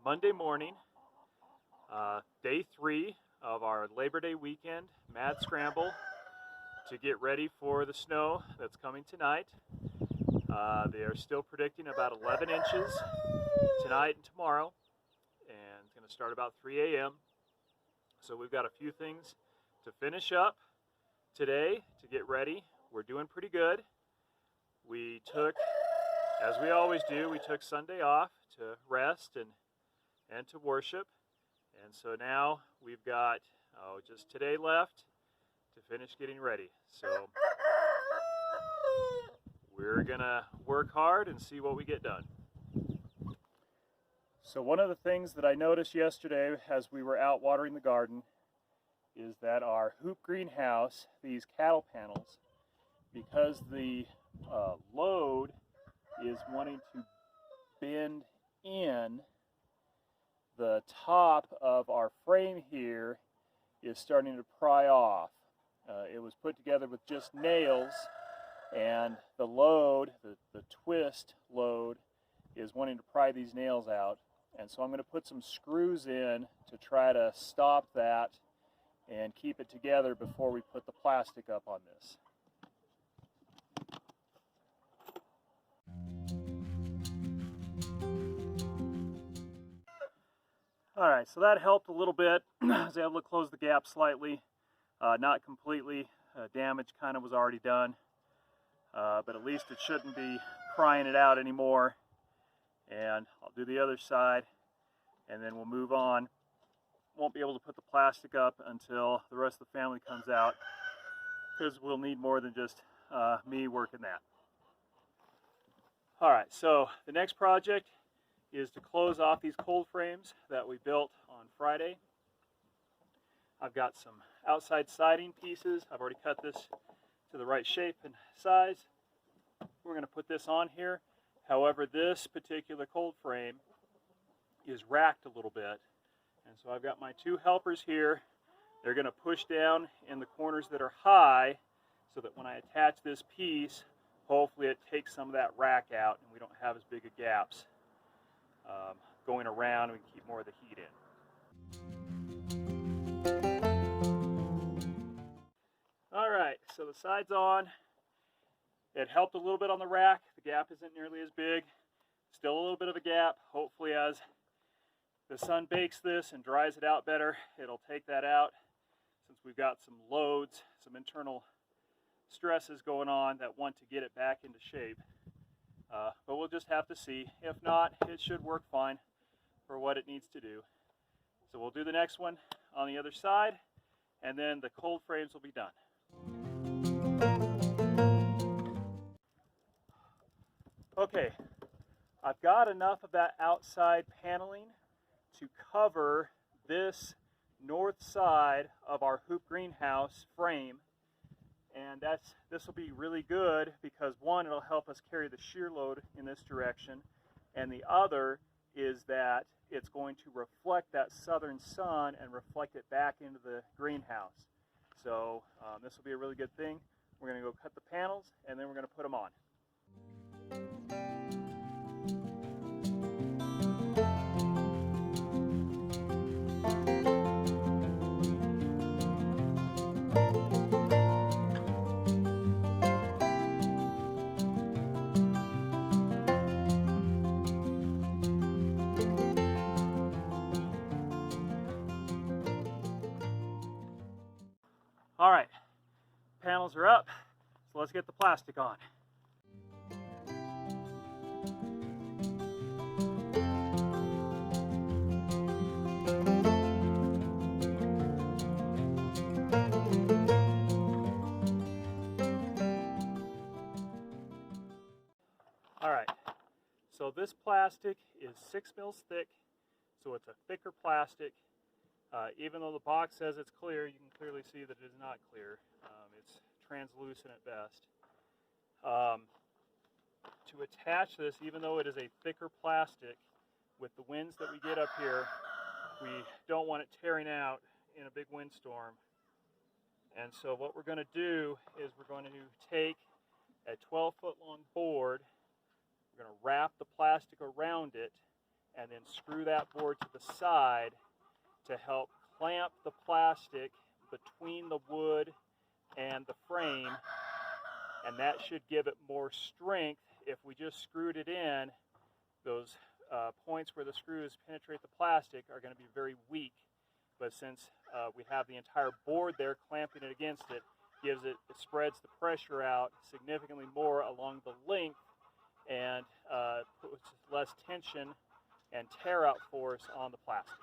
Monday morning, day 3 of our Labor Day weekend mad scramble to get ready for the snow that's coming tonight. They are still predicting about 11 inches tonight and tomorrow, and it's going to start about 3 a.m. So we've got a few things to finish up today to get ready. We're doing pretty good. We took, as we always do, we took Sunday off to rest and to worship. And so now we've got just today left to finish getting ready. So we're gonna work hard and see what we get done. So one of the things that I noticed yesterday as we were out watering the garden is that our hoop greenhouse, these cattle panels, because the load is wanting to bend in, the top of our frame here is starting to pry off. It was put together with just nails, and the load, the twist load, is wanting to pry these nails out. And so I'm going to put some screws in to try to stop that and keep it together before we put the plastic up on this. All right, so that helped a little bit. I was able to close the gap slightly, not completely. Damage kind of was already done, but at least it shouldn't be prying it out anymore. And I'll do the other side, and then we'll move on. Won't be able to put the plastic up until the rest of the family comes out, because we'll need more than just me working that. All right, so the next project is to close off these cold frames that we built on Friday. I've got some outside siding pieces. I've already cut this to the right shape and size. We're going to put this on here. However, this particular cold frame is racked a little bit. And so I've got my two helpers here. They're going to push down in the corners that are high so that when I attach this piece, hopefully it takes some of that rack out and we don't have as big of gaps going around, and we can keep more of the heat in. All right, so the side's on. It helped a little bit on the rack. The gap isn't nearly as big. Still a little bit of a gap. Hopefully as the sun bakes this and dries it out better, it'll take that out, since we've got some loads, some internal stresses going on that want to get it back into shape. But we'll just have to see. If not, it should work fine for what it needs to do. So we'll do the next one on the other side, and then the cold frames will be done. Okay, I've got enough of that outside paneling to cover this north side of our hoop greenhouse frame. And this will be really good because, one, it'll help us carry the shear load in this direction, and the other is that it's going to reflect that southern sun and reflect it back into the greenhouse. So this will be a really good thing. We're going to go cut the panels, and then we're going to put them on. All right, panels are up, so let's get the plastic on. All right, so this plastic is 6 mils thick, so it's a thicker plastic. Even though the box says it's clear, you can clearly see that it is not clear. It's translucent at best. To attach this, even though it is a thicker plastic, with the winds that we get up here, we don't want it tearing out in a big windstorm. And so what we're going to do is we're going to take a 12-foot long board, we're going to wrap the plastic around it, and then screw that board to the side to help clamp the plastic between the wood and the frame, and that should give it more strength. If we just screwed it in, those points where the screws penetrate the plastic are going to be very weak. But since we have the entire board there clamping it against it, it spreads the pressure out significantly more along the length and puts less tension and tear out force on the plastic.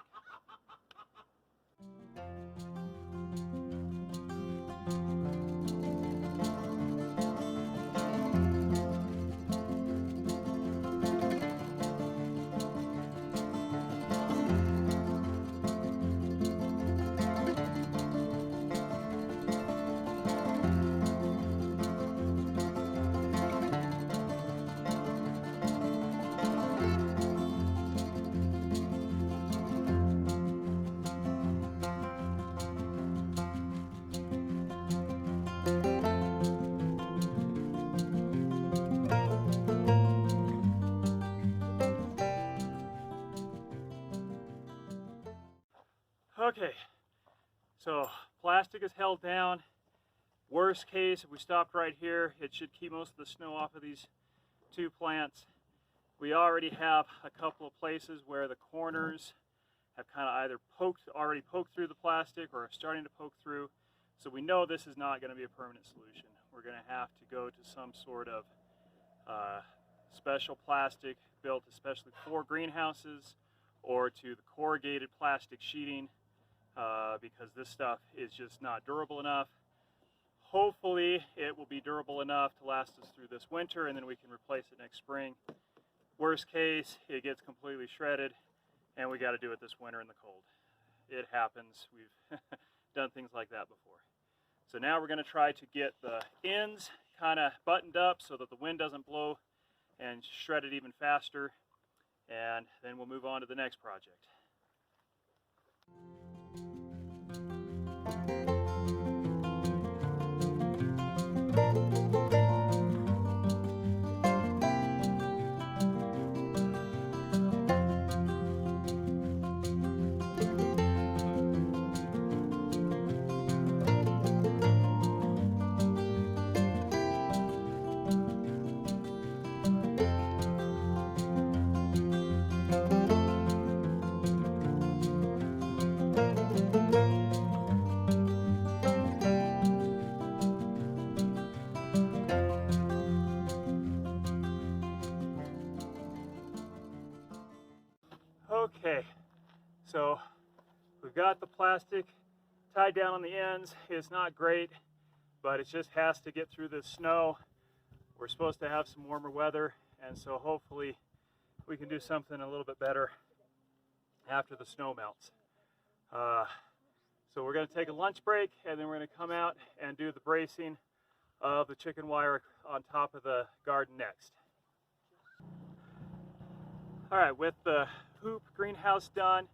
Okay, so plastic is held down. Worst case, if we stopped right here, it should keep most of the snow off of these two plants. We already have a couple of places where the corners have kind of either already poked through the plastic or are starting to poke through. So we know this is not going to be a permanent solution. We're going to have to go to some sort of special plastic built especially for greenhouses, or to the corrugated plastic sheeting, because this stuff is just not durable enough. Hopefully it will be durable enough to last us through this winter, and then we can replace it next spring. Worst case, it gets completely shredded and we got to do it this winter in the cold. It happens. We've done things like that before. So now we're going to try to get the ends kind of buttoned up so that the wind doesn't blow and shred it even faster, and then we'll move on to the next project. Okay, so we've got the plastic tied down on the ends. It's not great, but it just has to get through this snow. We're supposed to have some warmer weather, and so hopefully we can do something a little bit better after the snow melts. So we're going to take a lunch break, and then we're going to come out and do the bracing of the chicken wire on top of the garden next. All right, with the hoop greenhouse done,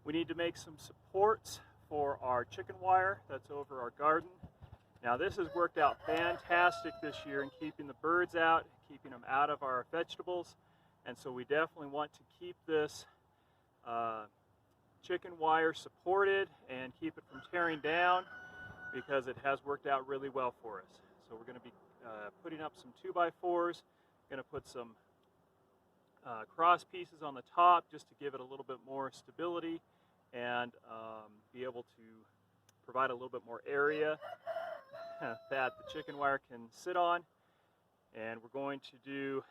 we need to make some supports for our chicken wire that's over our garden. Now this has worked out fantastic this year in keeping the birds out, keeping them out of our vegetables, and so we definitely want to keep this chicken wire supported and keep it from tearing down, because it has worked out really well for us. So we're going to be putting up some 2x4s, going to put some cross pieces on the top just to give it a little bit more stability and be able to provide a little bit more area that the chicken wire can sit on. And we're going to do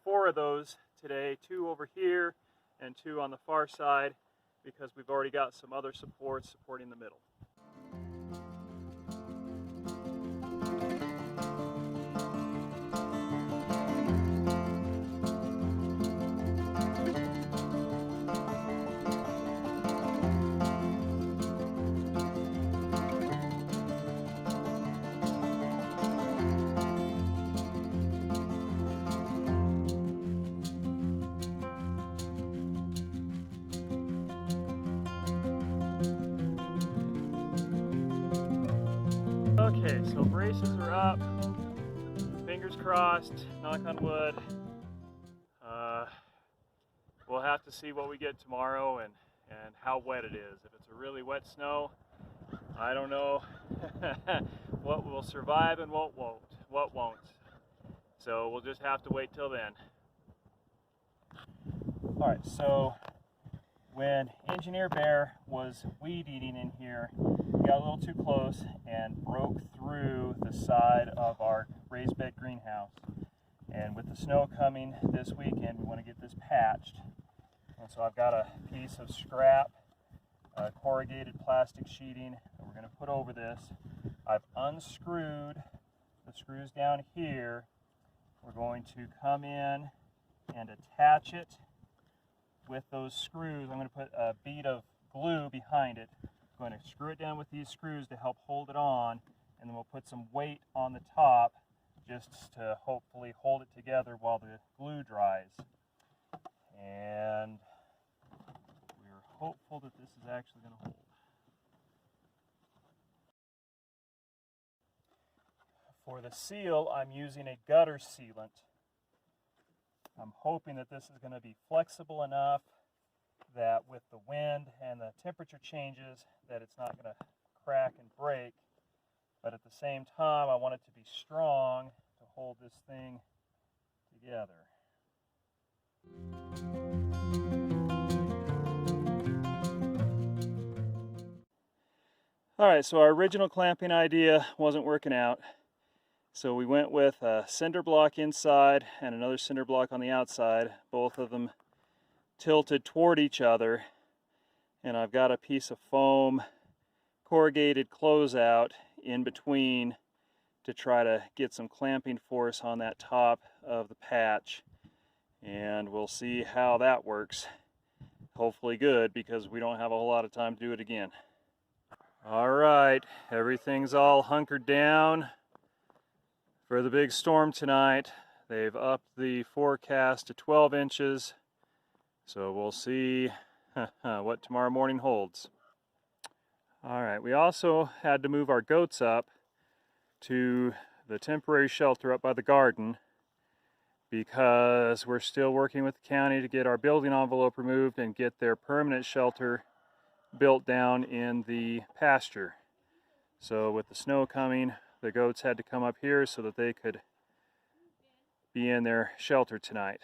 4 of those today, 2 over here and 2 on the far side, because we've already got some other supports supporting the middle. Okay, so braces are up, fingers crossed, knock on wood. we'll have to see what we get tomorrow and how wet it is. If it's a really wet snow, I don't know what will survive and what won't. So we'll just have to wait till then. All right, so when Engineer Bear was weed eating in here, he got a little too close and broke through the side of our raised bed greenhouse. And with the snow coming this weekend, we want to get this patched. And so I've got a piece of scrap corrugated plastic sheeting that we're going to put over this. I've unscrewed the screws down here. We're going to come in and attach it with those screws. I'm going to put a bead of glue behind it. I'm going to screw it down with these screws to help hold it on, and then we'll put some weight on the top just to hopefully hold it together while the glue dries. And we're hopeful that this is actually going to hold. For the seal, I'm using a gutter sealant. I'm hoping that this is going to be flexible enough that with the wind and the temperature changes that it's not going to crack and break. But at the same time, I want it to be strong to hold this thing together. All right, so our original clamping idea wasn't working out. So we went with a cinder block inside and another cinder block on the outside, both of them tilted toward each other. And I've got a piece of foam corrugated closeout in between to try to get some clamping force on that top of the patch. And we'll see how that works. Hopefully good, because we don't have a whole lot of time to do it again. All right, everything's all hunkered down for the big storm tonight. They've upped the forecast to 12 inches, so we'll see what tomorrow morning holds. All right, we also had to move our goats up to the temporary shelter up by the garden because we're still working with the county to get our building envelope removed and get their permanent shelter built down in the pasture. So with the snow coming, the goats had to come up here so that they could be in their shelter tonight.